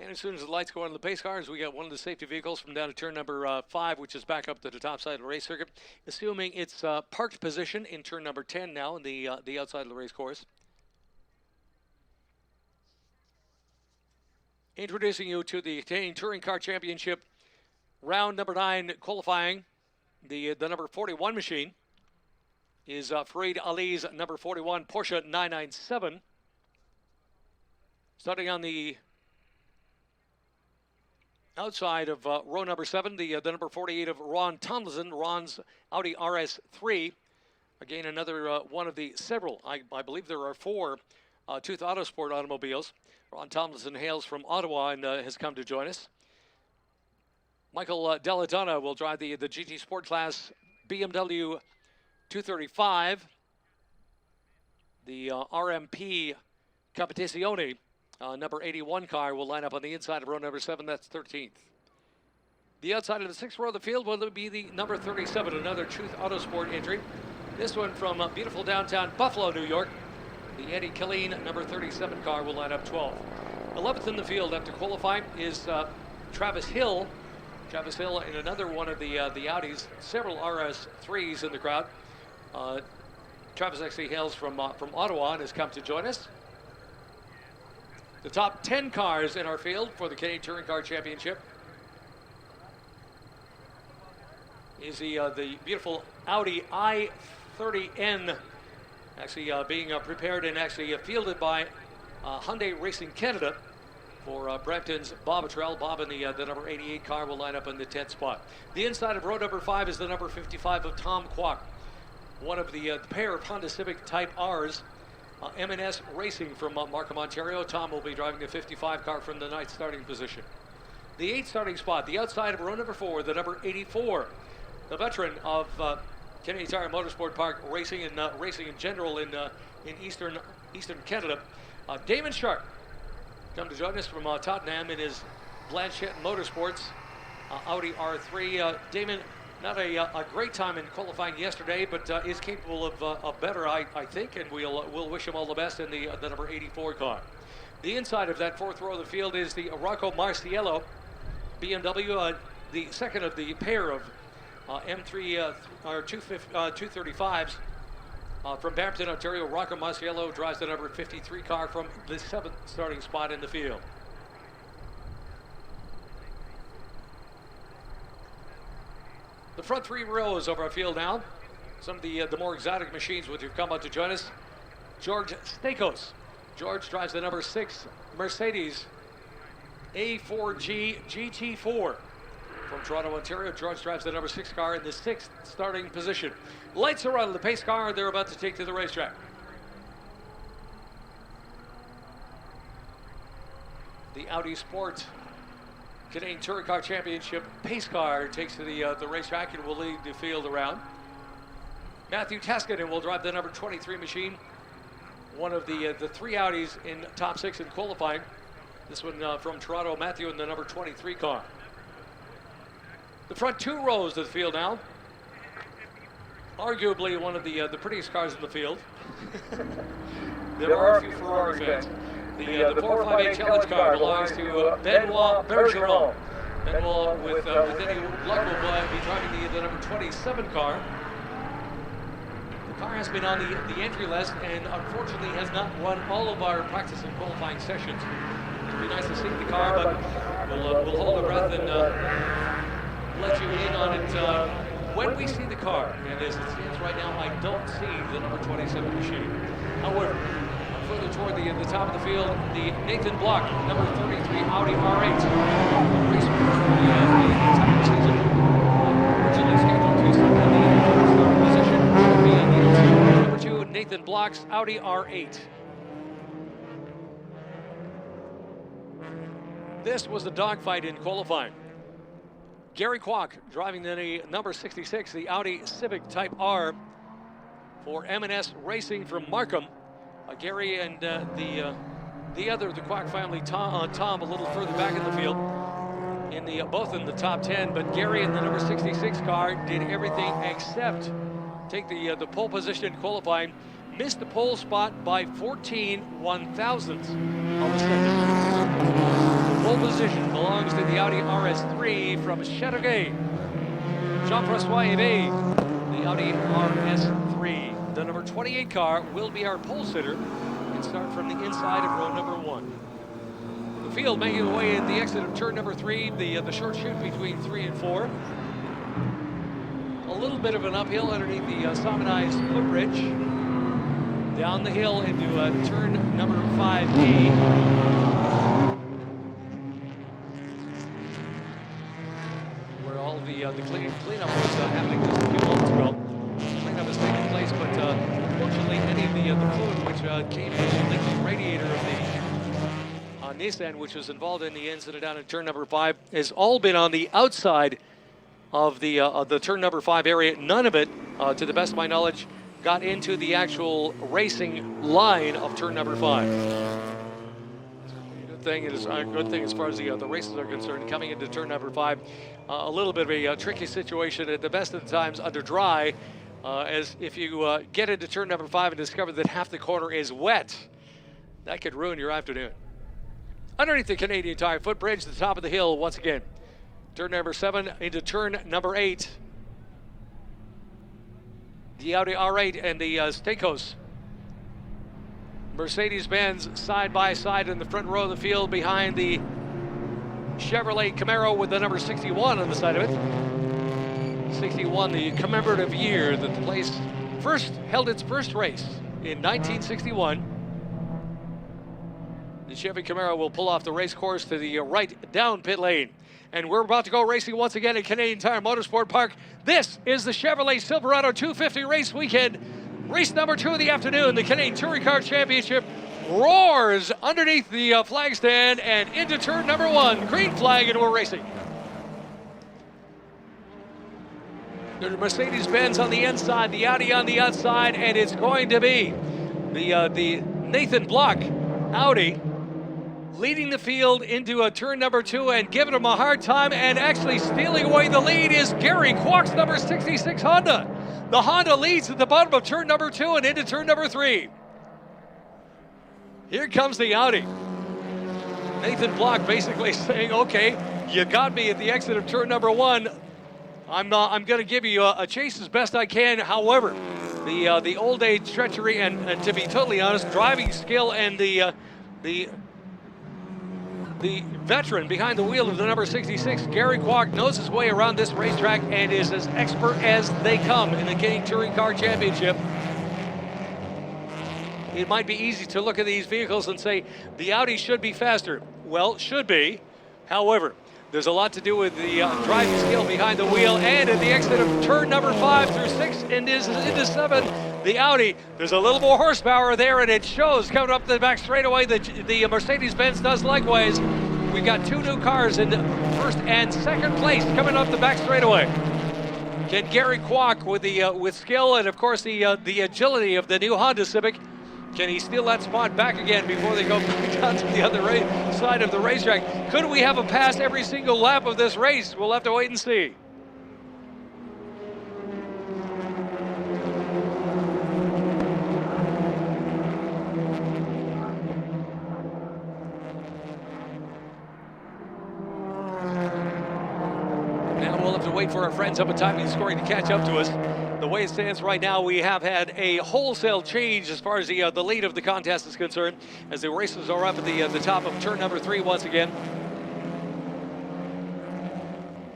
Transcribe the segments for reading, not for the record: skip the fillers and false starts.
And as soon as the lights go on the pace cars, we got one of the safety vehicles from down to turn number 5, which is back up to the top side of the race circuit, assuming its parked position in turn number 10 now in the outside of the race course. Introducing you to the Canadian Touring Car Championship round number 9 qualifying. The number 41 machine is Farid Ali's number 41 Porsche 997. Starting on the outside of row number 7, the number 48 of Ron Tomlinson, Ron's Audi RS3. Again, another one of the several, I believe there are 4 Tooth Autosport automobiles. Ron Tomlinson hails from Ottawa and has come to join us. Michael Della will drive the GT Sport Class BMW 235. The RMP Competizione number 81 car will line up on the inside of row number 7. That's 13th. The outside of the 6th row of the field will be the number 37, another Truth Autosport entry. This one from beautiful downtown Buffalo, New York. The Eddie Killeen number 37 car will line up 12th. 11th in the field after qualifying is Travis Hill. Travis Hill in another one of the Audis, several RS3s in the crowd. Travis actually hails from Ottawa and has come to join us. The top 10 cars in our field for the Canadian Touring Car Championship is the beautiful Audi i30N, actually being prepared and actually fielded by Hyundai Racing Canada for Brampton's Bob Attrell. Bob in the number 88 car will line up in the 10th spot. The inside of row number 5 is the number 55 of Tom Kwok, one of the pair of Honda Civic Type R's. M&S Racing from Markham, Ontario. Tom will be driving the 55 car from the 9th starting position. The 8th starting spot, the outside of row number 4, the number 84, the veteran of Canadian Tire Motorsport Park racing and racing in general in eastern Canada. Damon Sharp come to join us from Tottenham in his Blanchette Motorsports Audi R3. Damon, not a great time in qualifying yesterday, but is capable of better, I think, and we'll wish him all the best in the number 84 car. The inside of that 4th row of the field is the Rocco Marciello BMW, the second of the pair of M3 or 235s from Brampton, Ontario. Rocco Marciello drives the number 53 car from the 7th starting spot in the field. The front 3 rows of our field now. Some of the more exotic machines which have come out to join us. George Stakos. George drives the number 6 Mercedes A4G GT4 from Toronto, Ontario. George drives the number 6 car in the 6th starting position. Lights are on the pace car. They're about to take to the racetrack. The Audi Sport Canadian Touring Car Championship pace car takes to the racetrack and will lead the field around. Matthew Taskinen will drive the number 23 machine, one of the 3 Audis in top 6 in qualifying. This one from Toronto, Matthew in the number 23 car. The front 2 rows of the field now. Arguably one of the prettiest cars in the field. There are a few Ferrari fans. The 458 Challenge car belongs to Benoit Bergeron. Benoit, with any luck, will be driving the number 27 car. The car has been on the entry list and unfortunately has not run all of our practice and qualifying sessions. It would be nice to see the car, but we'll hold our breath and let you in on it when we see the car. And as it stands right now, I don't see the number 27 machine. However, further toward the top of the field, the Nathan Block, number 33 Audi R8. Race for the entire season. Originally scheduled to start in the position. Will be in the number 2, Nathan Block's Audi R8. This was a dogfight in qualifying. Gary Kwok driving the number 66, the Audi Civic Type R for M&S Racing from Markham. Gary and the other, the Kwok family, Tom, a little further back in the field, both in the top 10. But Gary in the number 66 car did everything except take the pole position in qualifying. Missed the pole spot by 14 one-thousandths of a second. The pole pole position belongs to the Audi RS3 from Chateauguay. Jean-François Hébé, the Audi RS3. The number 28 car will be our pole sitter and start from the inside of row number 1. The field making the way at the exit of turn number 3, the short chute between 3 and 4. A little bit of an uphill underneath the Somenized footbridge. Down the hill into turn number 5A. Where all the cleanup was happening just a few moments ago. Cleanup has taken place, but unfortunately any of the fluid which came into the radiator of the Nissan, which was involved in the incident down in turn number 5, has all been on the outside of the turn number 5 area. None of it, to the best of my knowledge, got into the actual racing line of turn number 5. Good thing. It is a good thing as far as the races are concerned. Coming into turn number 5, a little bit of a tricky situation at the best of the times under dry, as if you get into turn number 5 and discover that half the corner is wet, that could ruin your afternoon. Underneath the Canadian Tire footbridge, the top of the hill once again. Turn number 7 into turn number 8. The Audi R8 and the Steakhouse. Mercedes-Benz side by side in the front row of the field behind the Chevrolet Camaro with the number 61 on the side of it. 61, the commemorative year that the place held its first race in 1961. The Chevy Camaro will pull off the race course to the right down pit lane. And we're about to go racing once again at Canadian Tire Motorsport Park. This is the Chevrolet Silverado 250 race weekend. Race number 2 of the afternoon. The Canadian Touring Car Championship roars underneath the flag stand and into turn number 1. Green flag, and we're racing. There's Mercedes-Benz on the inside, the Audi on the outside, and it's going to be the Nathan Block Audi leading the field into turn number 2 and giving him a hard time, and actually stealing away the lead is Gary Kwok's number 66 Honda. The Honda leads at the bottom of turn number 2 and into turn number 3. Here comes the Audi. Nathan Block basically saying, okay, you got me at the exit of turn number 1. I'm going to give you a chase as best I can. However, the old age treachery and to be totally honest, driving skill and the veteran behind the wheel of the number 66, Gary Kwok, knows his way around this racetrack and is as expert as they come in the Canadian Touring Car Championship. It might be easy to look at these vehicles and say the Audi should be faster. Well, should be. However, there's a lot to do with the driving skill behind the wheel, and at the exit of turn number 5 through 6 and into 7, the Audi, there's a little more horsepower there, and it shows coming up the back straightaway. The Mercedes-Benz does likewise. We've got 2 new cars in first and second place coming up the back straightaway. Can Gary Kwok with skill and of course the agility of the new Honda Civic, can he steal that spot back again before they go back down to the other side of the racetrack? Could we have a pass every single lap of this race? We'll have to wait and see. Now we'll have to wait for our friends up at Timing Scoring to catch up to us. The way it stands right now, we have had a wholesale change as far as the lead of the contest is concerned, as the races are up at the top of turn number 3 once again.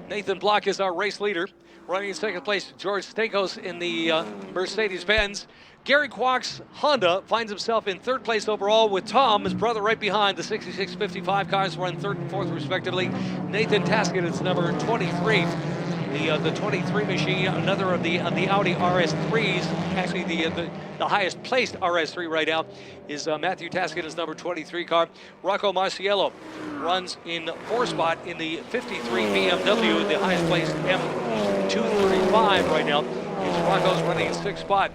Nathan Block is our race leader. Running in second place, George Steakhouse in the Mercedes-Benz. Gary Kwok's Honda finds himself in third place overall, with Tom, his brother, right behind. The 66-55 cars run third and fourth respectively. Nathan Taskett is number 23. The 23 machine, another of the Audi RS3s, actually the highest placed RS3 right now, is Matthew Taskett, his number 23 car. Rocco Marciello runs in 4th spot in the 53 BMW, the highest placed M235 right now. Rocco's running in 6th spot.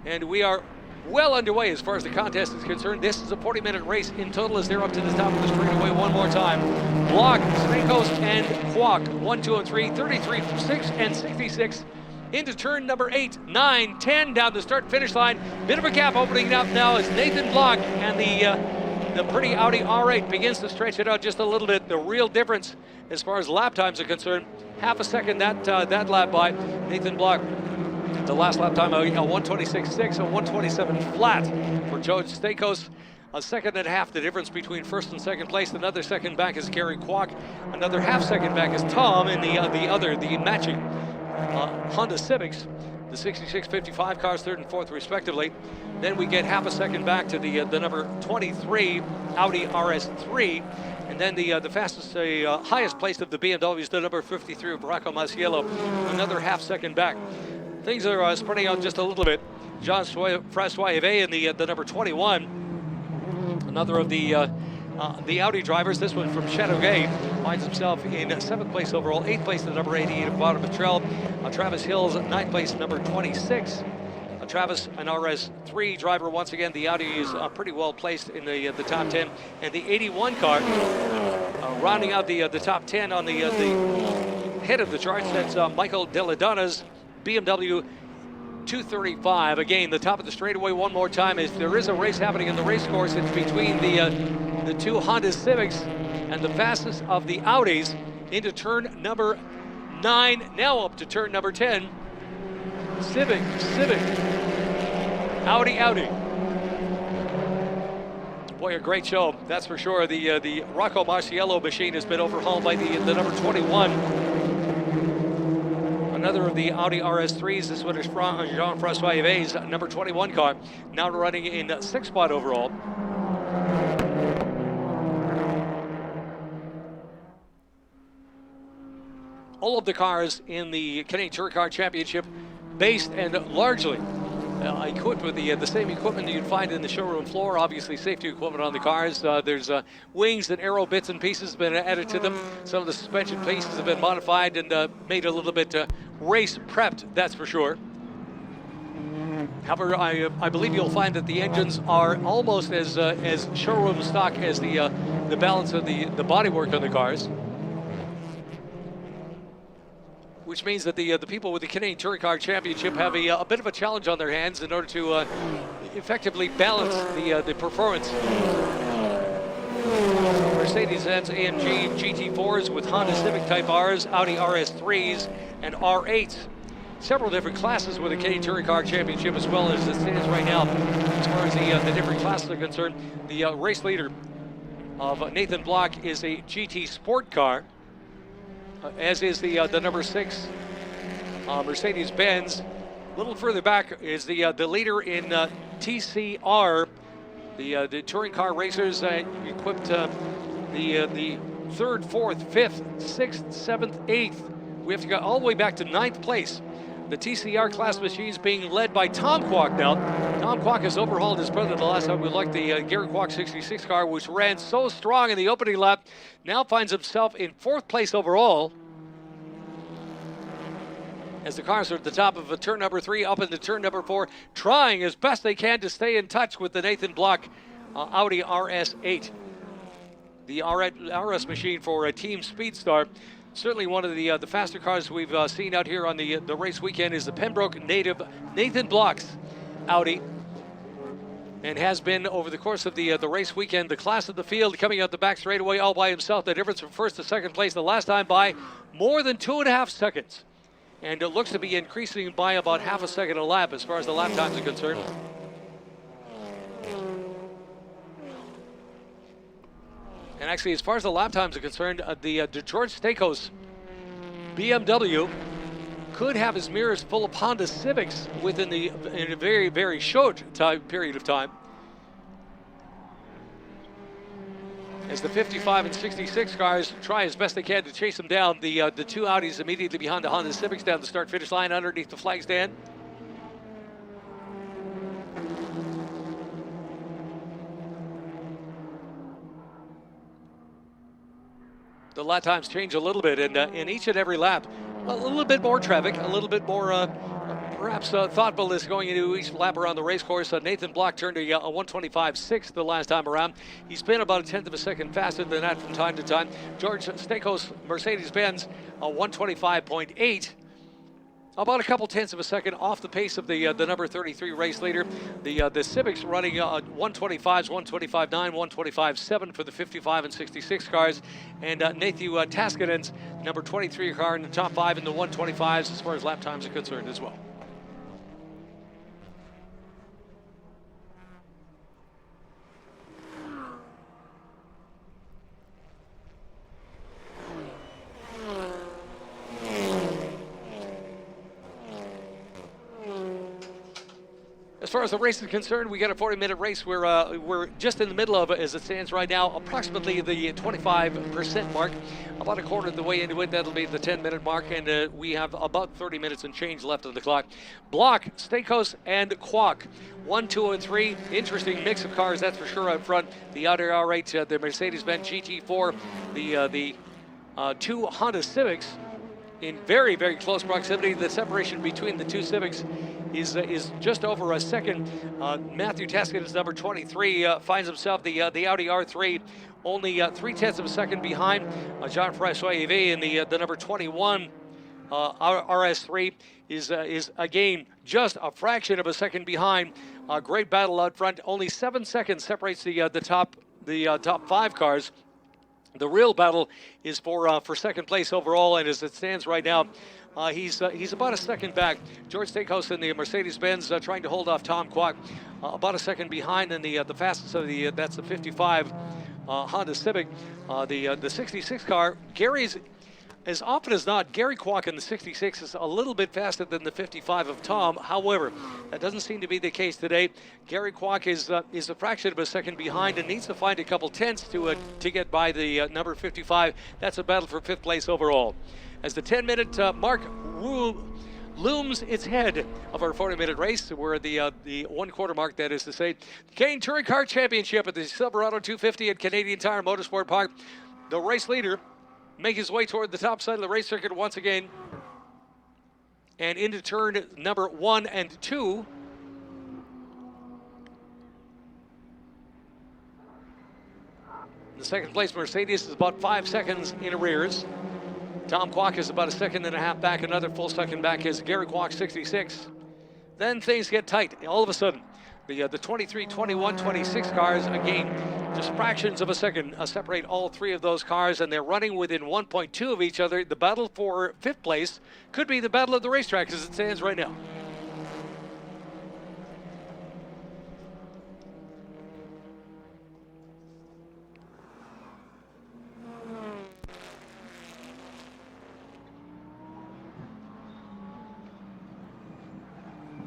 And we are well underway as far as the contest is concerned. This is a 40-minute race in total as they're up to the top of the straightaway one more time. Block, Steakhouse, and Kwok, 1, 2, and 3, 33, 6, and 66. Into turn number 8, 9, 10 down the start-finish line. Bit of a gap opening up now as Nathan Block and the the pretty Audi R8 begins to stretch it out just a little bit. The real difference as far as lap times are concerned, half a second that lap by Nathan Block. The last lap time, a 1:26.6, a 1:27 flat for George Stakos. A second and a half the difference between first and second place. Another second back is Gary Kwok. Another half second back is Tom in the matching Honda Civics. The 66-55 cars, third and fourth respectively. Then we get half a second back to the number 23 Audi RS3. And then the fastest, highest place of the BMWs, the number 53 of Rocco Masiello. Another half second back. Things are spreading out just a little bit. Jean-François Yves in the number 21. Another of the Audi drivers, this one from Châteauguay, finds himself in 7th place overall, 8th place the number 88 of Bottom Patrel. Travis Hills, 9th place, number 26. Travis, an RS3 driver, once again, the Audi is pretty well placed in the top 10. And the 81 car, rounding out the top 10 on the head of the charts, that's Michael Deladonna's BMW 235. Again, the top of the straightaway one more time. As there is a race happening in the race course, it's between the two Honda Civics and the fastest of the Audis into turn number 9, now up to turn number 10. Civic, Audi. Boy, a great show, that's for sure. The Rocco Masiello machine has been overhauled by the number 21. Another of the Audi RS3s. This one is from Jean-François Yves' number 21 car, now running in 6th spot overall. All of the cars in the Canadian Touring Car Championship based and largely equipped with the same equipment you'd find in the showroom floor. Obviously, safety equipment on the cars. There's wings and aero bits and pieces have been added to them. Some of the suspension pieces have been modified and made a little bit race prepped, that's for sure. However, I believe you'll find that the engines are almost as showroom stock as the balance of the bodywork on the cars. Which means that the people with the Canadian Touring Car Championship have a bit of a challenge on their hands in order to effectively balance the performance. Mercedes-Benz AMG GT4s with Honda Civic Type Rs, Audi RS3s, and R8s. Several different classes with the Canadian Touring Car Championship, as well as it stands right now. As far as the different classes are concerned, the race leader of Nathan Block is a GT Sport car. As is the number 6 Mercedes-Benz. A little further back is the leader in TCR. The touring car racers equipped the 3rd, 4th, 5th, 6th, 7th, 8th. We have to go all the way back to 9th place. The TCR class machines being led by Tom Kwok now. Tom Kwok has overhauled his brother the last time we looked. The Gary Kwok 66 car, which ran so strong in the opening lap, now finds himself in 4th place overall. As the cars are at the top of turn number 3, up into turn number 4, trying as best they can to stay in touch with the Nathan Block Audi RS8. The RS machine for Team Speedstar. Certainly one of the faster cars we've seen out here on the race weekend is the Pembroke native Nathan Block's Audi, and has been over the course of the race weekend the class of the field, coming out the back straightaway all by himself. The difference from first to second place the last time by more than 2.5 seconds, and it looks to be increasing by about half a second a lap as far as the lap times are concerned. And actually, as far as the lap times are concerned, the George Stakos BMW could have his mirrors full of Honda Civics in a very, very short period of time. As the 55 and 66 cars try as best they can to chase them down, the two Audis immediately behind the Honda Civics down the start-finish line underneath the flag stand. The lap times change a little bit, and in each and every lap, a little bit more traffic, a little bit more perhaps thoughtfulness going into each lap around the race course. Nathan Block turned a 1:25.6 the last time around. He's been about 1/10 of a second faster than that from time to time. George Stakos Mercedes-Benz, a 1:25.8. About a couple tenths of a second off the pace of the number 33 race leader. The Civics running 125s, 125.9, 125.7 for the 55 and 66 cars, and Nathan Taskinen's number 23 car in the top 5 in the 125s as far as lap times are concerned as well. As far as the race is concerned, we got a 40-minute race. We're just in the middle of it as it stands right now, approximately the 25% mark. About a quarter of the way into it, that'll be the 10-minute mark, and we have about 30 minutes and change left of the clock. Block, Stakos, and Kwak. 1, 2, and 3. Interesting mix of cars, that's for sure up front. The Audi R8, the Mercedes-Benz GT4, the two Honda Civics in very, very close proximity. The separation between the two Civics is just over a second. Matthew Taskinen's number 23 finds himself the Audi R3 only 0.3 of a second behind Jean-Francois Yves, and the number 21 RS3 is again just a fraction of a second behind. Great battle out front. Only 7 seconds separates the top 5 cars. The real battle is for second place overall, and as it stands right now, he's about a second back. George Stakos in the Mercedes-Benz trying to hold off Tom Kwak, about a second behind, and the fastest of that's the 55 Honda Civic. The 66 car, Gary's, as often as not, Gary Kwak in the 66 is a little bit faster than the 55 of Tom. However, that doesn't seem to be the case today. Gary Kwak is a fraction of a second behind and needs to find a couple tenths to get by the number 55. That's a battle for 5th place overall. As the 10-minute mark looms its head of our 40-minute race, we're at the 1 quarter mark, that is to say. The Kane Touring Car Championship at the Silverado 250 at Canadian Tire Motorsport Park. The race leader make his way toward the top side of the race circuit once again, and into turn number 1 and 2. The second place Mercedes is about 5 seconds in arrears. Tom Kwak is about a second and a half back. Another full second back is Gary Kwak, 66. Then things get tight. All of a sudden, the 23, 21, 26 cars, again, just fractions of a second separate all 3 of those cars, and they're running within 1.2 of each other. The battle for 5th place could be the battle of the racetrack as it stands right now.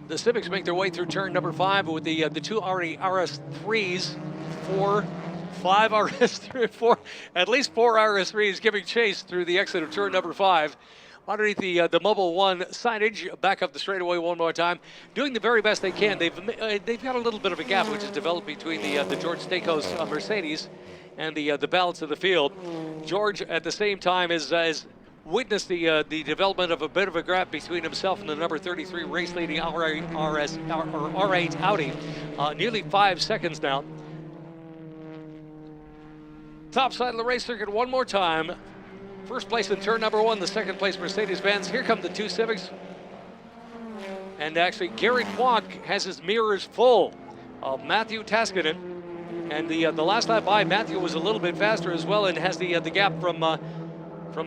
The Civics make their way through turn number 5 with the 2 RS3s, 4, 5 RS3, 4, at least 4 RS3s giving chase through the exit of turn number 5. Underneath the Mobil 1 signage, back up the straightaway one more time, doing the very best they can. They've got a little bit of a gap which has developed between the George Stakos Mercedes and the balance of the field. George, at the same time, is witnessed the development of a bit of a gap between himself and the number 33 race leading R8 Audi, nearly 5 seconds now. Top side of the race circuit one more time. First place in turn number 1, the second place Mercedes-Benz. Here come the 2 Civics. And actually, Gary Kwak has his mirrors full of Matthew Taskinen. And the last lap by, Matthew was a little bit faster as well and has the gap from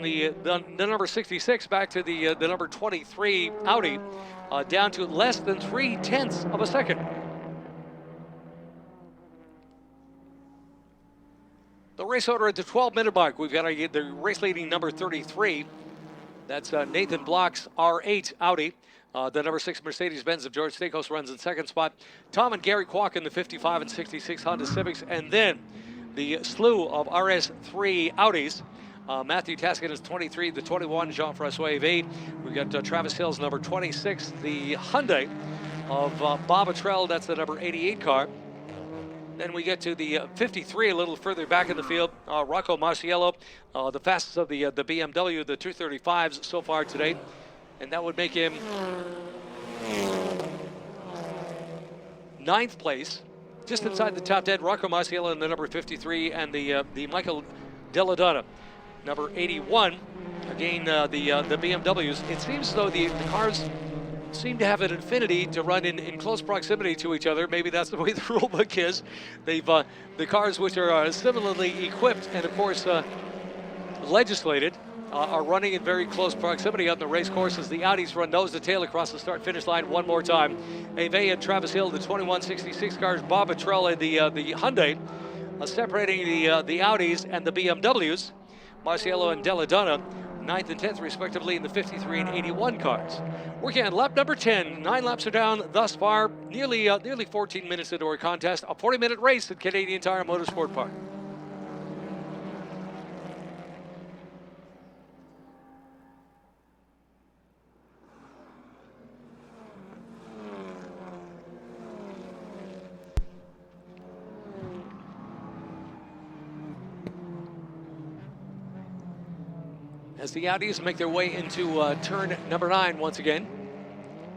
the number 66 back to the number 23 Audi, down to less than 0.3 of a second. The race order at the 12-minute mark, we've got the race leading number 33. That's Nathan Block's R8 Audi. The number 6 Mercedes-Benz of George Stakos runs in second spot. Tom and Gary Kwak in the 55 and 66 Honda Civics, and then the slew of RS3 Audis. Matthew Taskin is 23, the 21, Jean-Francois Yves. We've got Travis Hill's number 26, the Hyundai of Bob Attrell, that's the number 88 car. Then we get to the 53, a little further back in the field. Rocco Marciello, the fastest of the BMW, the 235s so far today. And that would make him 9th place, just inside the top 10. Rocco Marciello in the number 53, and the Michael Della Donna, number 81. gain the BMWs. It seems as though the cars seem to have an affinity to run in close proximity to each other. Maybe that's the way the rule book is. They've the cars which are similarly equipped and of course legislated are running in very close proximity on the race course as the Audis run nose to tail across the start-finish line one more time. Ave and Travis Hill, the 2166 cars, Bob Atrell and the Hyundai, separating the Audis and the BMWs. Marciello and Della Donna, 9th and 10th respectively in the 53 and 81 cars. Working on lap number 10. 9 laps are down thus far, nearly 14 minutes into our contest. A 40-minute race at Canadian Tire Motorsport Park. As the Audis make their way into turn number 9 once again.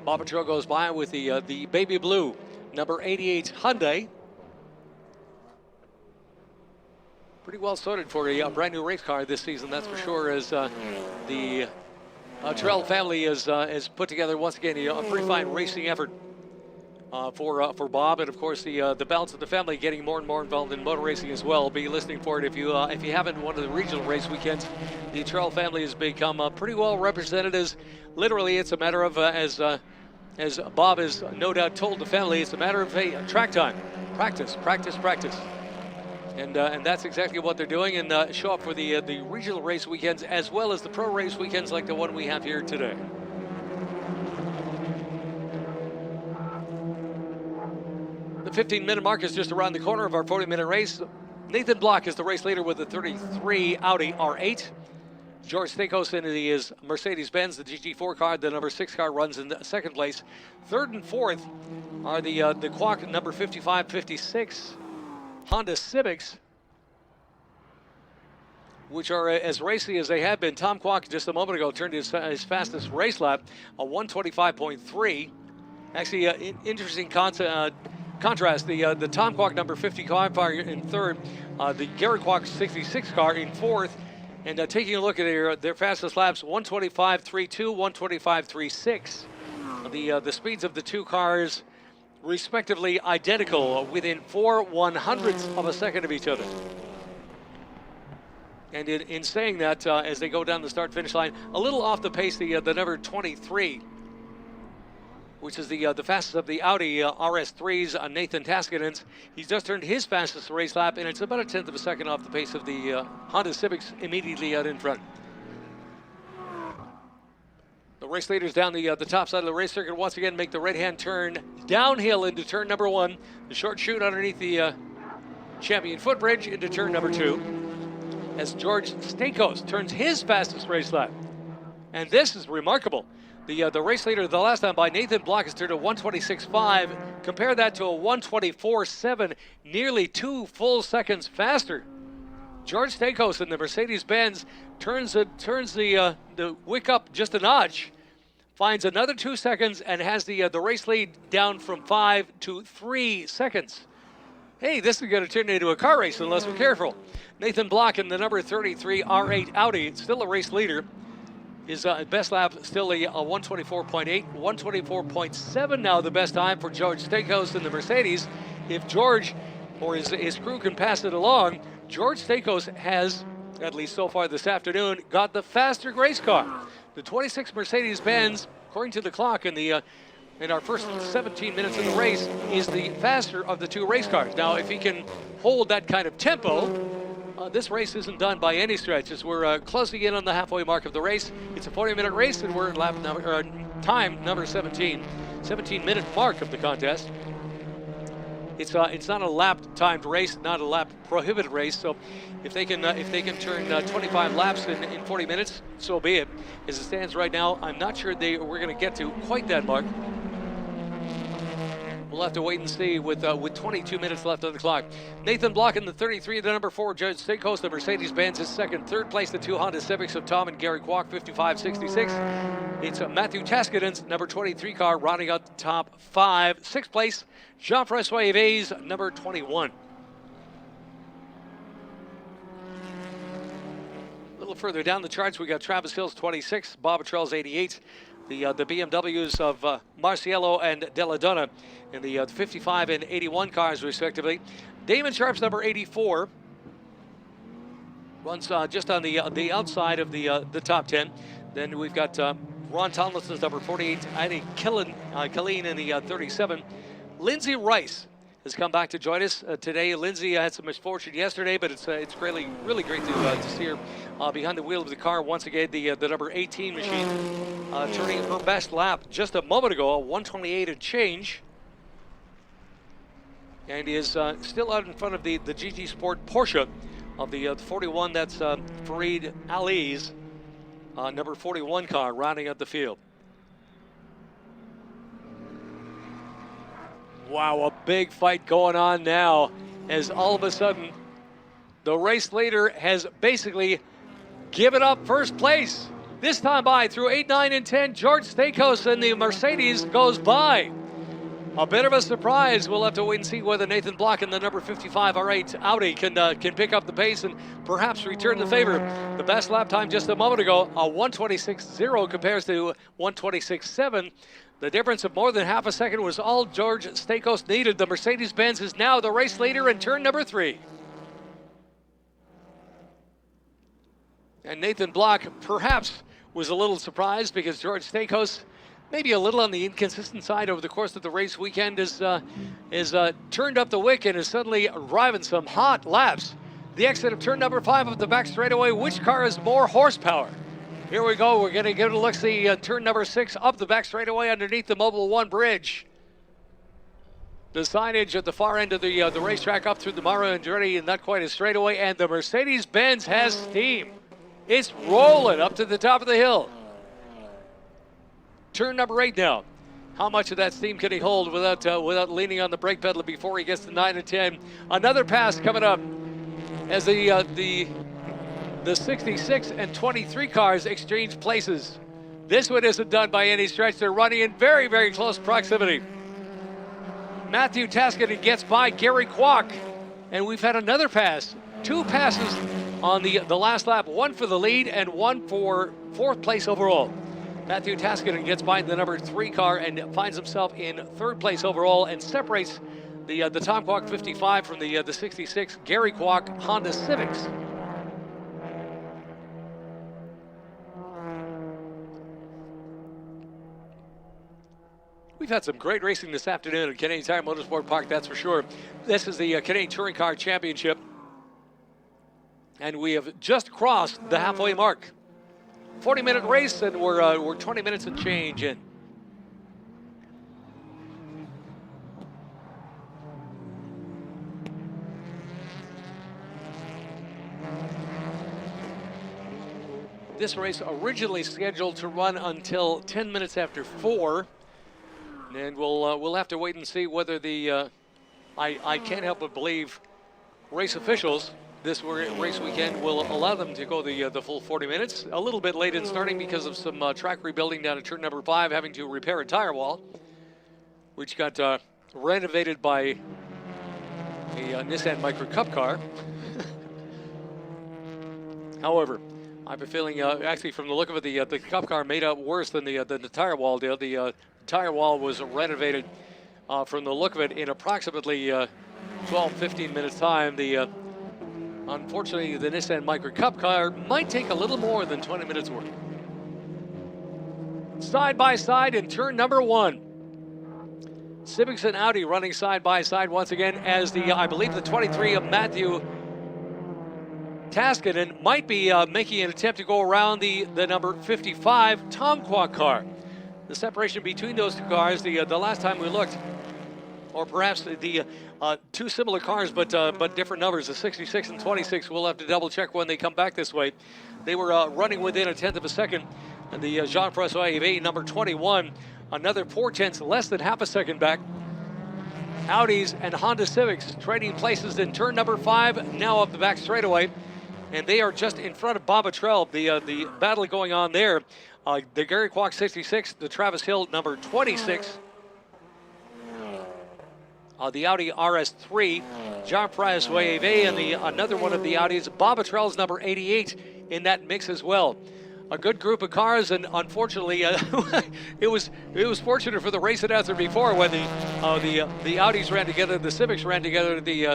Bob Atrell goes by with the baby blue number 88 Hyundai. Pretty well sorted for a brand new race car this season, that's for sure, as the Atrell family is put together once again a pretty fine racing effort for Bob, and of course the balance of the family getting more and more involved in motor racing as well. Be listening for it if you haven't one of the regional race weekends. The Atrell family has become pretty well represented. As literally it's a matter of as Bob has no doubt told the family, it's a matter of track time, practice, and that's exactly what they're doing, and show up for the regional race weekends as well as the pro race weekends like the one we have here today. The 15-minute mark is just around the corner of our 40-minute race. Nathan Block is the race leader with the 33 Audi R8. George Stakos in his Mercedes-Benz, the GT4 car, the number 6 car, runs in second place. Third and fourth are the Kwak number 55, 56 Honda Civics, which are as racy as they have been. Tom Kwak just a moment ago turned his fastest race lap, a 125.3. Actually, interesting contrast, the Tom Kwak number 50 car in third, the Gary Kwak 66 car in fourth, and taking a look at their fastest laps, 125.32, 125.36. The speeds of the two cars respectively identical, within 4/100ths of a second of each other. And in saying that, as they go down the start-finish line, a little off the pace, the number 23, which is the fastest of the Audi RS3s, Nathan Taskinens. He's just earned his fastest race lap, and it's about a tenth of a second off the pace of the Honda Civics immediately out in front. The race leaders down the top side of the race circuit once again make the right-hand turn downhill into turn number 1. The short chute underneath the Champion footbridge into turn number 2. As George Stakos turns his fastest race lap. And this is remarkable. The race leader the last time by Nathan Block has turned a 126.5. Compare that to a 124.7, nearly 2 full seconds faster. George Stakos in the Mercedes-Benz turns the wick up just a notch, finds another 2 seconds, and has the race lead down from 5 to 3 seconds. Hey, this is going to turn into a car race unless we're careful. Nathan Block in the number 33 R8 Audi, still a race leader. His best lap still a 124.8, 124.7 now the best time for George Stakos in the Mercedes. If George or his crew can pass it along, George Stakos has, at least so far this afternoon, got the faster race car. The 26 Mercedes-Benz, according to the clock in our first 17 minutes of the race, is the faster of the two race cars. Now, if he can hold that kind of tempo, this race isn't done by any stretch, as we're closing in on the halfway mark of the race. It's a 40-minute race, and we're at time number 17, 17-minute mark of the contest. It's not a lap-timed race, not a lap-prohibited race. So, if they can turn 25 laps in 40 minutes, so be it. As it stands right now, I'm not sure we're going to get to quite that mark. We'll have to wait and see with 22 minutes left on the clock. Nathan Block in the 33, the number 4, George Stakos, the Mercedes-Benz is second. Third place, the two Honda Civics of Tom and Gary Kwak, 55-66. It's Matthew Taskinens, number 23 car, rounding out the top 5. Sixth place, Jean-François Yves, number 21. little further down the charts, we got Travis Hill's 26, Bob Trell's 88, the BMWs of Marciello and Della Donna in the 55 and 81 cars, respectively. Damon Sharp's number 84 runs just on the outside of the top 10. Then we've got Ron Tomlinson's number 48, Adi Killeen in the 37. Lindsay Rice has come back to join us today. Lindsay had some misfortune yesterday, but it's really great to see her behind the wheel of the car once again. The number 18 machine turning her best lap just a moment ago, a 128 and change, and is still out in front of the GT Sport Porsche of the 41. That's Fareed Ali's number 41 car rounding out the field. Wow, a big fight going on now as all of a sudden the race leader has basically given up first place. This time by through 8, 9, and 10, George Stakos and the Mercedes goes by. A bit of a surprise. We'll have to wait and see whether Nathan Block and the number 55 R8 Audi can pick up the pace and perhaps return the favor. The best lap time just a moment ago, a 126.0 compares to 126.7. The difference of more than half a second was all George Stakos needed. The Mercedes-Benz is now the race leader in turn number 3. And Nathan Block perhaps was a little surprised because George Stakos, maybe a little on the inconsistent side over the course of the race weekend, is turned up the wick and is suddenly driving some hot laps. The exit of turn number 5 of the back straightaway. Which car has more horsepower? Here we go. We're going to give it a look-see. Turn number 6 up the back straightaway underneath the Mobil 1 bridge. The signage at the far end of the racetrack up through the Mario Andretti, not quite a straightaway, and the Mercedes-Benz has steam. It's rolling up to the top of the hill. Turn number 8 now. How much of that steam can he hold without leaning on the brake pedal before he gets to 9 and 10? Another pass coming up as the 66 and 23 cars exchange places. This one isn't done by any stretch. They're running in very, very close proximity. Matthew Taskinen gets by Gary Kwok, and we've had another pass. 2 passes on the last lap, one for the lead and one for 4th place overall. Matthew Taskinen gets by the number 3 car and finds himself in 3rd place overall and separates the Tom Kwok 55 from the 66 Gary Kwok Honda Civics. We've had some great racing this afternoon at Canadian Tire Motorsport Park, that's for sure. This is the Canadian Touring Car Championship, and we have just crossed the halfway mark. 40-minute race, and we're 20 minutes and change in. This race originally scheduled to run until 10 minutes after 4. And we'll have to wait and see whether the I can't help but believe race officials this race weekend will allow them to go the full 40 minutes. A little bit late in starting because of some track rebuilding down at turn number 5, having to repair a tire wall, which got renovated by a Nissan Micra Cup car. However, I have a feeling, actually, from the look of it, the Cup car made out worse than the tire wall did. The tire wall was renovated from the look of it in approximately 12-15 minutes time. Unfortunately, the Nissan Micra Cup car might take a little more than 20 minutes work. Side by side in turn number 1. Civics and Audi running side by side once again as I believe the 23 of Matthew Taskinen might be making an attempt to go around the number 55 Tom Kwok car. The separation between those 2 cars, the last time we looked, or perhaps the 2 similar cars but different numbers, the 66 and 26. We'll have to double check when they come back this way. They were running within a 1/10 of a second. And the Jean-François Yves, number 21, another 4/10, less than half a second back. Audis and Honda Civics trading places in turn number 5, now up the back straightaway. And they are just in front of Bob Trell. The battle going on there. The Gary Kwok 66, the Travis Hill number 26. The Audi RS3, Jean-François Yves, and another one of the Audis, Bob Trell's number 88, in that mix as well. A good group of cars, and unfortunately, it was fortunate for the race announcer before when the Audis ran together, the Civics ran together, the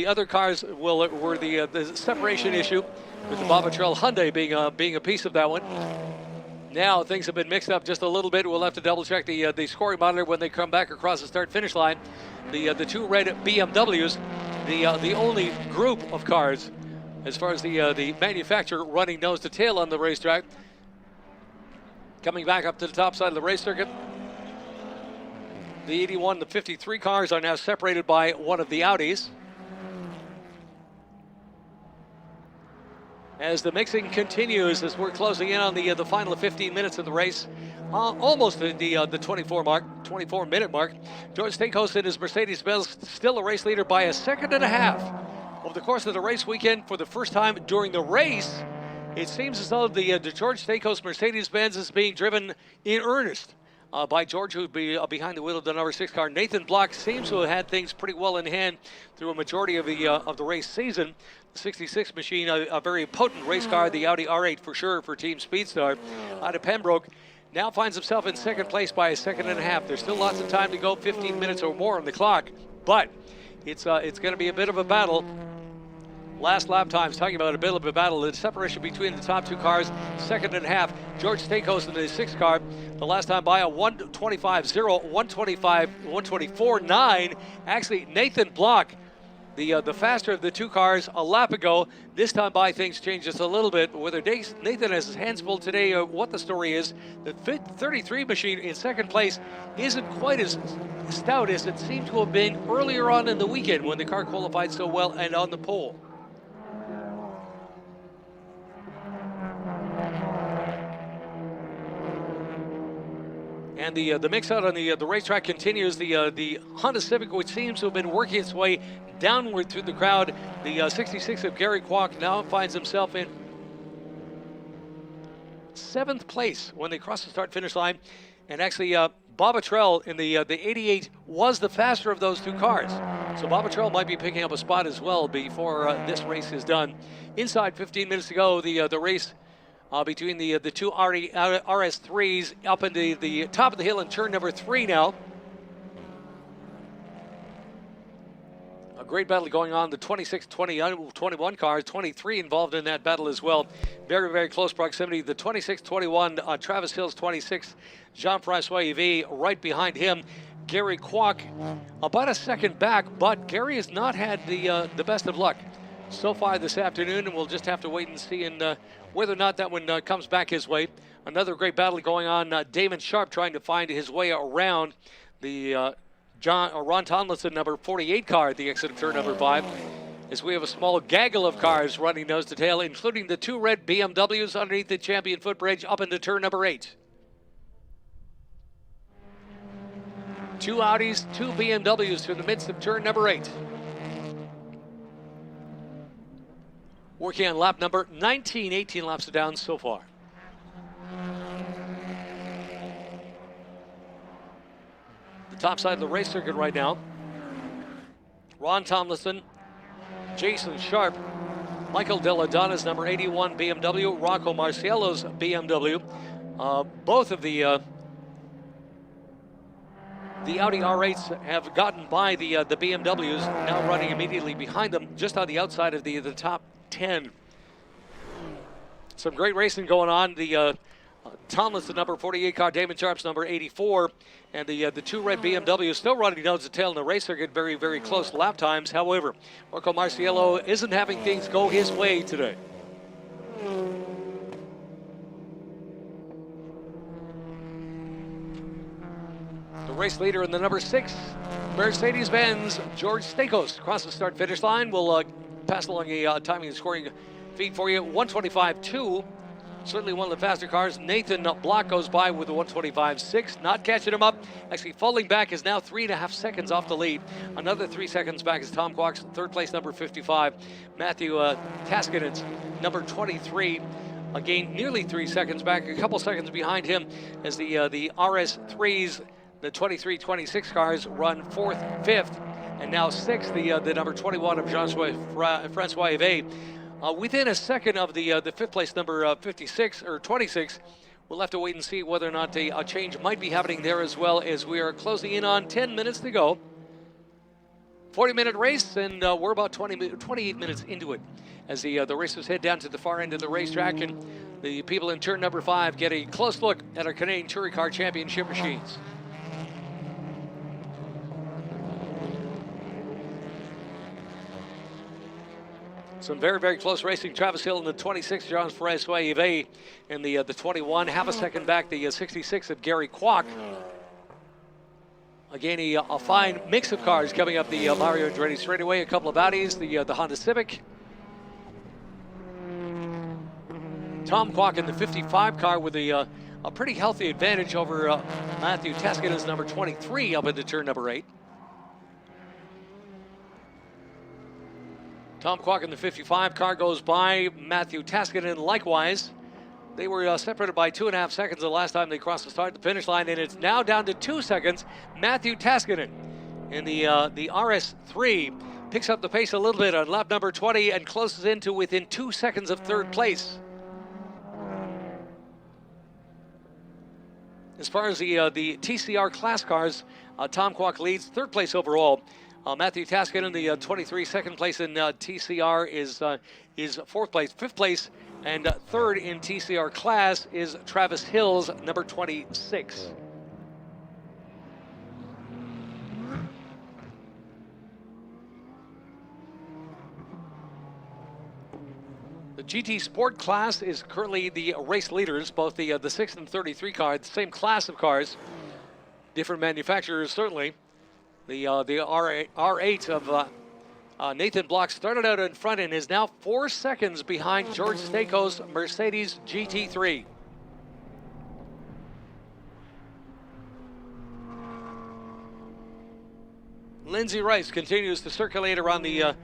other cars were the separation issue, with the Bob Luttrell Hyundai being a piece of that one. Now things have been mixed up just a little bit. We'll have to double check the scoring monitor when they come back across the start-finish line. The two red BMWs, the only group of cars as far as the manufacturer running nose to tail on the racetrack. Coming back up to the top side of the race circuit. The 81, the 53 cars are now separated by one of the Audis. As the mixing continues, as we're closing in on the final 15 minutes of the race, almost the 24-minute mark. George Stakos in his Mercedes-Benz still a race leader by a second and a half. Over the course of the race weekend, for the first time during the race, it seems as though the George Stakos Mercedes-Benz is being driven in earnest by George, who would be behind the wheel of the number 6 car. Nathan Block seems to have had things pretty well in hand through a majority of the race season. The 66 machine, a very potent race car, the Audi R8 for sure for Team Speedstar. Out of Pembroke, now finds himself in second place by a second and a half. There's still lots of time to go, 15 minutes or more on the clock, but it's going to be a bit of a battle. Last lap times, talking about a bit of a battle. The separation between the top two cars, second and a half. George Stakos in the 6 car, the last time by a 125.0, 124.9. Actually, Nathan Block, the faster of the two cars a lap ago. This time by, things change just a little bit. Whether Nathan has his hands full today or what the story is, the 33 machine in second place isn't quite as stout as it seemed to have been earlier on in the weekend when the car qualified so well and on the pole. And the mix out on the racetrack continues. The Honda Civic, which seems to have been working its way downward through the crowd. The 66 of Gary Kwok now finds himself in 7th place when they cross the start-finish line. And actually, Bob Luttrell in the 88 was the faster of those two cars. So Bob Luttrell might be picking up a spot as well before this race is done. Inside 15 minutes to go, the race between the two RS3s up into the top of the hill in turn number 3 now. A great battle going on. The 26, 20, 21 cars, 23 involved in that battle as well. Very, very close proximity. The 26, 21, Travis Hill's 26, Jean-Francois Yves right behind him. Gary Kwok about a second back, but Gary has not had the best of luck so far this afternoon, and we'll just have to wait and see whether or not that one comes back his way. Another great battle going on. Damon Sharp trying to find his way around the Ron Tomlinson number 48 car at the exit of turn number 5. As we have a small gaggle of cars running nose to tail, including the 2 red BMWs underneath the champion footbridge up into turn number 8. 2 Audis, 2 BMWs through the midst of turn number 8. Working on lap number 19, 18 laps down so far. The top side of the race circuit right now. Ron Tomlinson, Jason Sharp, Michael Deladonna's number 81 BMW, Rocco Marciello's BMW. Both of the Audi R8s have gotten by the BMWs, now running immediately behind them, just on the outside of the top 10. Some great racing going on. The Tomlinson number 48 car, Damon Sharp's number 84, and the 2 red BMWs still running nose to tail in the race circuit. Very, very close lap times. However, Marco Marciello isn't having things go his way today. The race leader in the number 6 Mercedes-Benz, George Stakos, across the start-finish line. We'll pass along a timing and scoring feed for you. 125.2, certainly one of the faster cars. Nathan Block goes by with a 125.6, not catching him up. Actually falling back is now 3.5 seconds off the lead. Another 3 seconds back is Tom Kwok's 3rd place number 55. Matthew Taskinen's number 23. Again, nearly 3 seconds back, a couple seconds behind him as the RS3s, the 23-26 cars run 4th, 5th, and now 6th, the number 21 of Jean-Francois Yves. within a second of the fifth place number 56 or 26. We'll have to wait and see whether or not a change might be happening there as well, as we are closing in on 10 minutes to go. 40-minute race, and we're about 28 minutes into it as the racers head down to the far end of the racetrack, and the people in turn number 5 get a close look at our Canadian Touring Car Championship machines. Some very, very close racing. Travis Hill in the 26, Jean-François Yves in the 21. Half a second back, the 66 of Gary Kwok. Again, a fine mix of cars coming up the Mario Andretti straightaway. A couple of Audis, the Honda Civic. Tom Kwok in the 55 car with a pretty healthy advantage over Matthew Teskinen's number 23 up into turn number 8. Tom Kwok in the 55 car goes by Matthew Taskinen likewise. They were separated by 2.5 seconds the last time they crossed the start to finish line, and it's now down to 2 seconds. Matthew Taskinen in the RS3 picks up the pace a little bit on lap number 20 and closes into within 2 seconds of third place. As far as the TCR class cars, Tom Kwok leads third place overall. Matthew Taskinen, the 23, second place in TCR is fourth place. Fifth place and third in TCR class is Travis Hill's number 26. The GT Sport class is currently the race leaders, both the 6 and 33 car, the same class of cars, different manufacturers certainly. The R8 of Nathan Block started out in front and is now 4 seconds behind George Stakos' Mercedes GT3. Lindsay Rice continues to circulate around the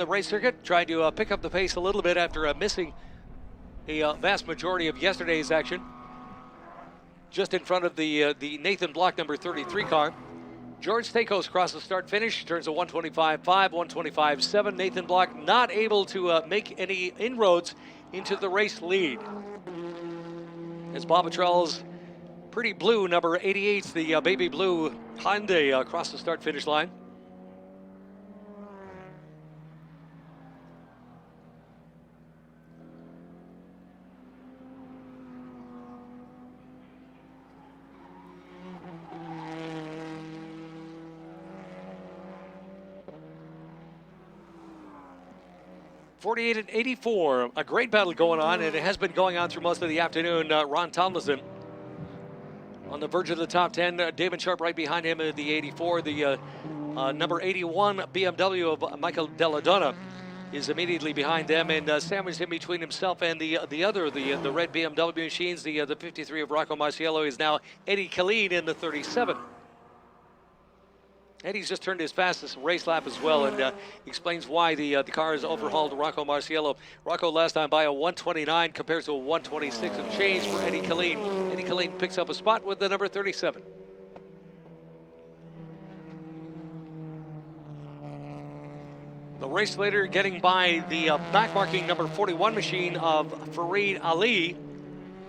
race circuit, trying to pick up the pace a little bit after missing a vast majority of yesterday's action. Just in front of the Nathan Block number 33 car. George Stakos crosses start finish, turns a 125.5, 125.7. Nathan Block not able to make any inroads into the race lead. As Bob Luttrell's pretty blue number 88, the baby blue Hyundai across the start finish line. .48 and 84, a great battle going on, and it has been going on through most of the afternoon. Ron Tomlinson on the verge of the top 10. Damon Sharp right behind him at the 84. The number 81 BMW of Michael Della Donna is immediately behind them, and sandwiched in between himself and the red BMW machines. The 53 of Rocco Marciello is now Eddie Killeen in the 37. Eddie's just turned his fastest race lap as well, and explains why the car has overhauled Rocco Marciello. Rocco last time by a 129 compares to a 126 and change for Eddie Killeen. Eddie Killeen picks up a spot with the number 37. The race leader getting by the backmarking number 41 machine of Fareed Ali.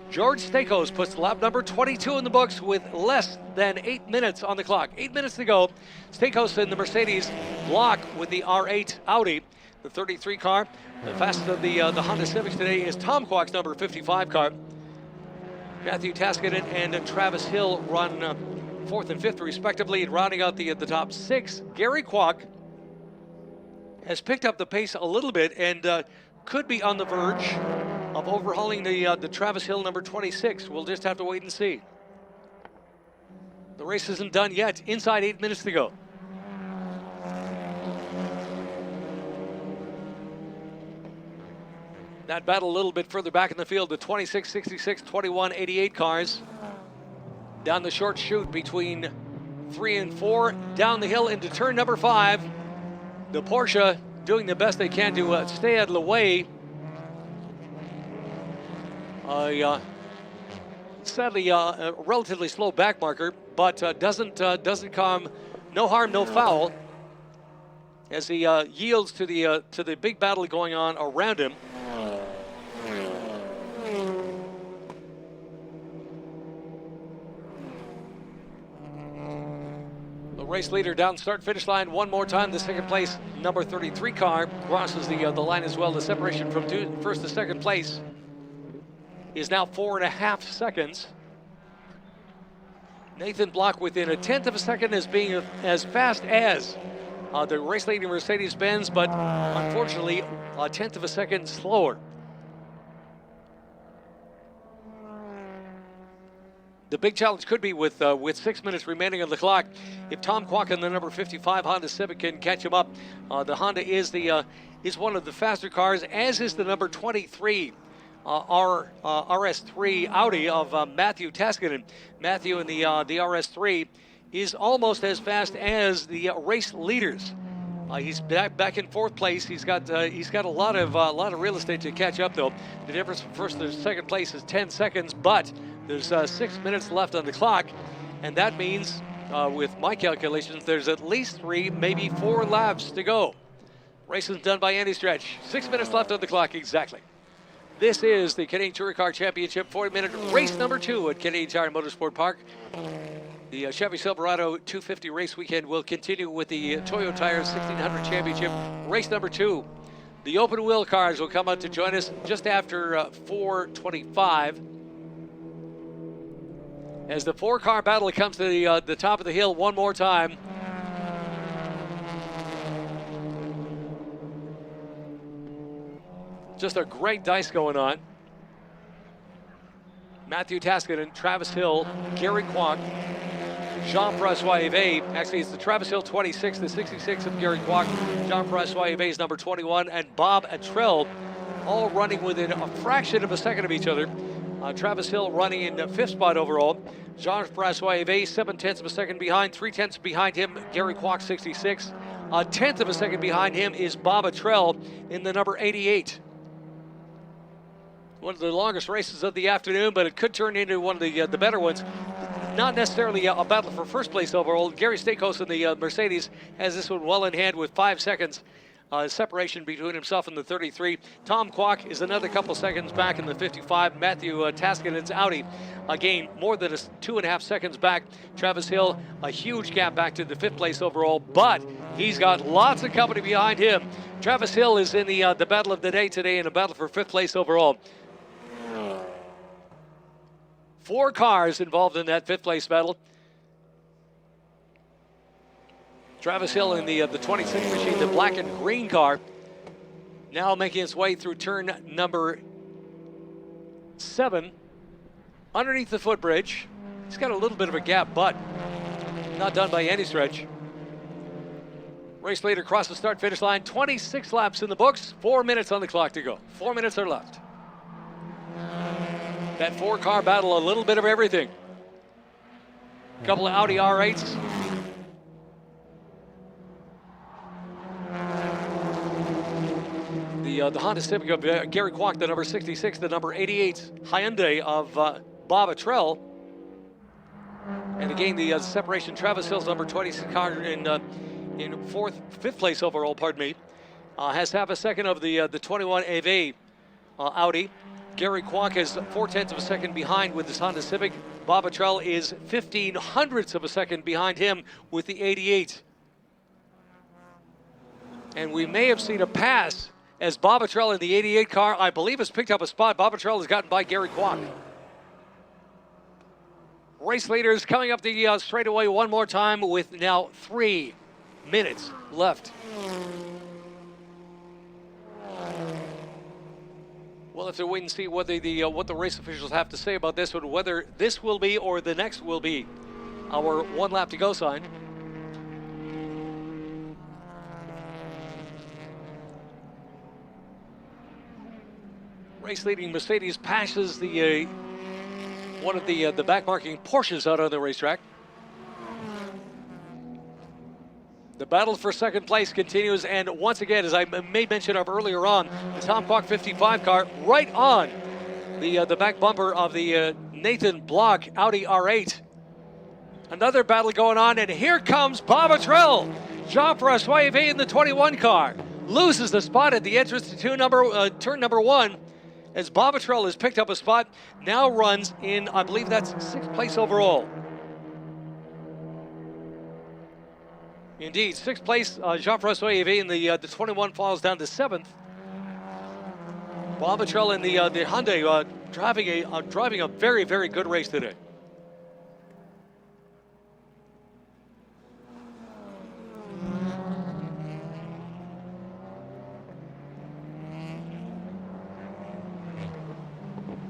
George Stakos puts lap number 22 in the books with less than 8 minutes on the clock. 8 minutes to go. Stakos in the Mercedes, Block with the R8 Audi, the 33 car. The fastest of the Honda Civics today is Tom Kwok's number 55 car. Matthew Taskinen and Travis Hill run 4th and 5th respectively. And rounding out the top 6, Gary Kwok has picked up the pace a little bit and could be on the verge of overhauling the Travis Hill number 26. We'll just have to wait and see. The race isn't done yet. Inside 8 minutes to go. That battle a little bit further back in the field. The 26, 66, 21, 88 cars. Down the short chute between 3 and 4. Down the hill into turn number 5. The Porsche doing the best they can to stay out of the way. Sadly, a relatively slow back marker, but doesn't come no harm, no foul, as he yields to the big battle going on around him. race leader down start-finish line one more time. The second place, number 33 car, crosses the line as well. The separation from first to second place is now 4.5 seconds. Nathan Block within 1/10 of a second as being as fast as the race leading Mercedes-Benz, but unfortunately 1/10 of a second slower. The big challenge could be with 6 minutes remaining on the clock. If Tom Kwok and the number 55 Honda Civic can catch him up, the Honda is one of the faster cars, as is the number 23 RS3 Audi of Matthew Taskinen. Matthew in the RS3 is almost as fast as the race leaders. He's back in 4th place. He's got a lot of real estate to catch up though. The difference from first to second place is 10 seconds, but there's 6 minutes left on the clock, and that means, with my calculations, there's at least 3, maybe 4 laps to go. Race is done by any stretch. 6 minutes left on the clock exactly. This is the Canadian Touring Car Championship 40-minute race number 2 at Canadian Tire Motorsport Park. The Chevy Silverado 250 race weekend will continue with the Toyo Tire 1600 Championship race number 2. The open wheel cars will come out to join us just after 4:25. As the 4-car battle comes to the top of the hill one more time. Just a great dice going on. Matthew Taskinen, Travis Hill, Gary Kwok, Jean-François Yves. Actually, it's the Travis Hill 26, the 66 of Gary Kwok. Jean-François Yves is number 21, and Bob Attrell, all running within a fraction of a second of each other. Travis Hill running in 5th spot overall. Jean-François Yves, 7/10 of a second behind. 3/10 behind him, Gary Kwok, 66. 1/10 of a second behind him is Bob Attrell in the number 88. One of the longest races of the afternoon, but it could turn into one of the better ones. Not necessarily a battle for first place overall. Gary Stakos in the Mercedes has this one well in hand with 5 seconds separation between himself and the 33. Tom Kwok is another couple seconds back in the 55. Matthew Taskinen's Audi, again, more than 2.5 seconds back. Travis Hill, a huge gap back to the 5th place overall, but he's got lots of company behind him. Travis Hill is in the battle of the day today in a battle for 5th place overall. 4 cars involved in that 5th place battle. Travis Hill in the 26 machine, the black and green car, now making its way through turn number 7, underneath the footbridge. He's got a little bit of a gap, but not done by any stretch. Race leader across the start-finish line, 26 laps in the books, 4 minutes on the clock to go. 4 minutes are left. That 4-car battle, a little bit of everything. A couple of Audi R8s. The Honda Civic of Gary Kwok, the number 66, the number 88 Hyundai of Bob Attrell. And again, the separation, Travis Hill's number 26 car in 5th place overall, pardon me, has half a second of the 21 AV Audi. Gary Kwok is 4/10 of a second behind with his Honda Civic. Bob Attrell is 0.15 of a second behind him with the 88. And we may have seen a pass as Bob Attrell in the 88 car, I believe, has picked up a spot. Bob Attrell has gotten by Gary Kwok. Race leaders coming up the straightaway one more time with now 3 minutes left. We'll have to wait and see what the race officials have to say about this one, whether this will be or the next will be our 1 lap to go sign. Race leading Mercedes passes the one of the back-marking Porsches out on the racetrack. The battle for second place continues, and once again, as I made mention of earlier on, the Tom Kwok 55 car right on the back bumper of the Nathan Block Audi R8. Another battle going on, and here comes Bob Attrell. Jean-François Yves in the 21 car loses the spot at the entrance to turn number 1. As Bob Attrell has picked up a spot, now runs in, I believe that's 6th place overall. Indeed, sixth place, Jean-Francois Yves in the 21 falls down to seventh. Bob Luttrell in the Hyundai driving a very, very good race today.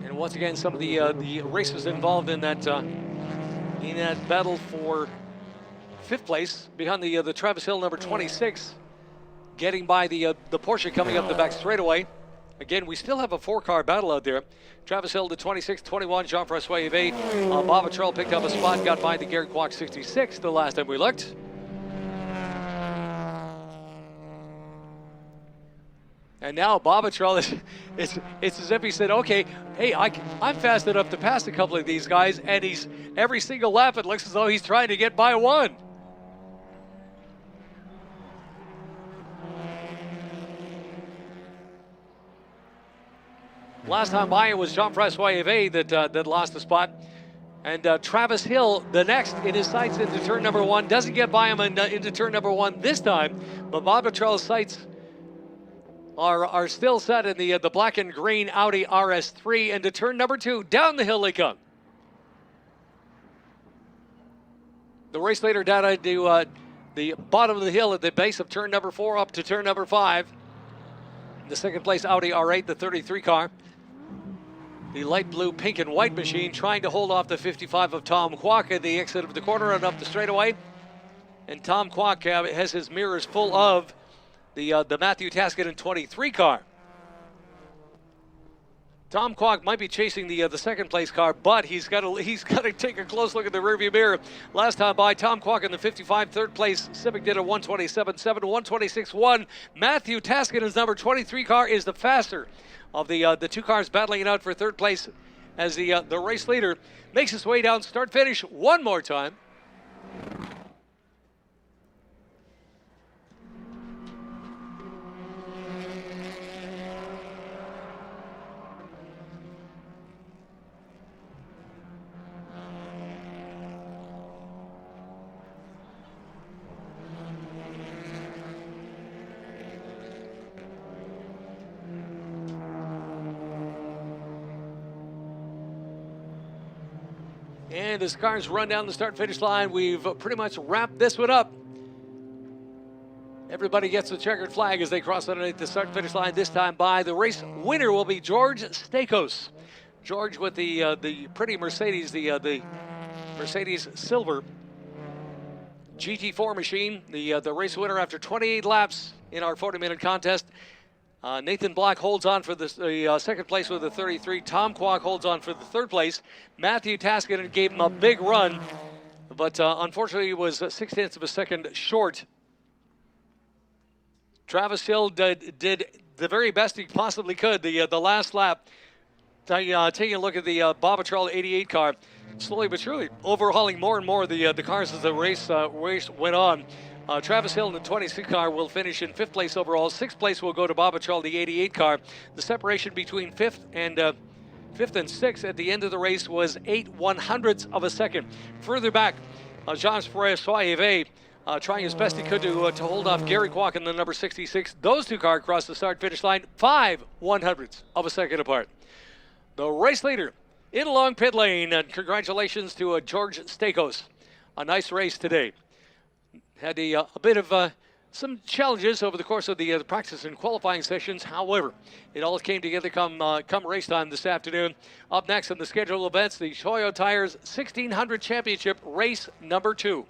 And once again, some of the racers involved in that battle for fifth place behind the Travis Hill number 26, getting by the Porsche coming up the back straightaway. Again, we still have a four-car battle out there. Travis Hill, the 26, 21, Jean-Francois Yves. Bob Luttrell picked up a spot, got by the Gary Kwok 66 the last time we looked. And now Bob Luttrell, it's as if he said, okay, hey, I'm fast enough to pass a couple of these guys, and he's every single lap, it looks as though he's trying to get by one. Last time by it was Jean-Francois Yves that lost the spot. And Travis Hill, the next in his sights into turn number one, doesn't get by him into turn number one this time. But Bob Luttrell's sights are still set in the black and green Audi RS3 into turn number two. Down the hill they come. The race leader down to the bottom of the hill at the base of turn number four up to turn number five. The second place Audi R8, the 33 car. The light blue, pink, and white machine trying to hold off the 55 of Tom Kwok at the exit of the corner and up the straightaway. And Tom Kwok has his mirrors full of the Matthew Taskett and 23 car. Tom Kwok might be chasing the second place car, but he's got to take a close look at the rearview mirror. Last time by, Tom Kwok in the 55, third place Civic did a 127.7, 126.1. Matthew Taskett, his number 23 car, is the faster of the two cars battling it out for third place as the race leader makes his way down start finish one more time. And as cars run down the start-finish line, we've pretty much wrapped this one up. Everybody gets the checkered flag as they cross underneath the start-finish line. This time by the race winner will be George Stakos. George with the pretty Mercedes, the Mercedes Silver GT4 machine, the race winner after 28 laps in our 40-minute contest. Nathan Black holds on for the second place with the 33. Tom Kwok holds on for the third place. Matthew Taskett gave him a big run, but unfortunately was 0.6 of a second short. Travis Hill did the very best he possibly could the last lap. Taking a look at the Bob Luttrell 88 car, slowly but surely overhauling more and more the cars as the race went on. Travis Hill in the 26 car will finish in fifth place overall. Sixth place will go to Bob Luttrell, the 88 car. The separation between fifth and sixth at the end of the race was 0.8 of a second. Further back, Jean-Francois Yves trying as best he could to hold off Gary Kwok in the number 66. Those two cars crossed the start-finish line 0.5 of a second apart. The race leader in along pit lane, and congratulations to George Stakos. A nice race today. Had a bit of some challenges over the course of the practice and qualifying sessions. However, it all came together come race time this afternoon. Up next on the scheduled events, the Toyo Tires 1600 Championship race number 2.